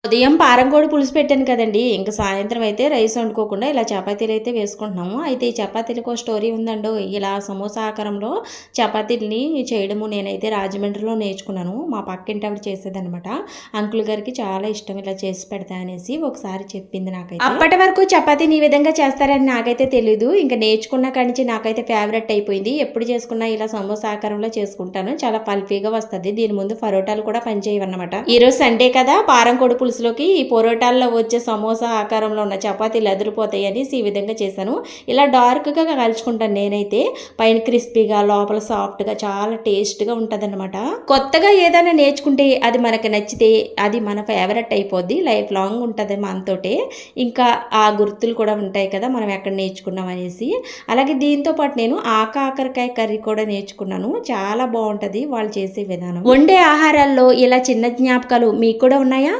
ఉదయం పారంకోడి పులుసు పెట్టాను కదండీ! ఇంక సాయంత్రం అయితే రైస్ వండుకోకుండా ఇలా చపాతీలైతే వేసుకుంటున్నాము. అయితే ఈ చపాతీలకో స్టోరీ ఉందండోయ్! ఇలా సమోసా ఆకారంలో చపాతీలని చేయడము నేనైతే రాజమండ్రిలో నేర్చుకున్నాను. మా పక్కింటి ఆవిడ చేసేదనమాట. అంకుల్ గారికి చాలా ఇష్టం ఇలా చేసి పెడతా అనేసి ఒకసారి చెప్పింది నాకైతే. అప్పటి వరకు చపాతీని ఈ విధంగా చేస్తారని నాకైతే తెలీదు. ఇంక నేర్చుకున్న కాడి నుంచి నాకైతే ఫేవరెట్ అయిపోయింది. ఎప్పుడు చేసుకున్నా ఇలా సమోసా ఆకారంలో చేసుకుంటాను. చాలా పల్పీగా వస్తది. దీని ముందు పరోటాలు కూడా పనిచేయవన్నమాట. ఈరోజు సండే కదా పారంకోడి పులుసులోకి ఈ పొరోటాల్లో వచ్చే సమోసా ఆకారంలో ఉన్న చపాతీలు ఎదిరిపోతాయి అనేసి ఈ విధంగా చేశాను. ఇలా డార్క్గా కాల్చుకుంటాను నేనైతే. పైన క్రిస్పీగా లోపల సాఫ్ట్గా చాలా టేస్ట్గా ఉంటుందన్నమాట. కొత్తగా ఏదైనా నేర్చుకుంటే అది మనకు నచ్చితే అది మన ఫేవరెట్ అయిపోద్ది. లైఫ్ లాంగ్ ఉంటుంది మనతోటే. ఇంకా ఆ గుర్తులు కూడా ఉంటాయి కదా మనం ఎక్కడ నేర్చుకున్నాం అనేసి. అలాగే దీంతో పాటు నేను కాకరకాయ కర్రీ కూడా నేర్చుకున్నాను. చాలా బాగుంటుంది వాళ్ళు చేసే విధానం. వండే ఆహారాల్లో ఇలా చిన్న జ్ఞాపకాలు మీకు కూడా ఉన్నాయా?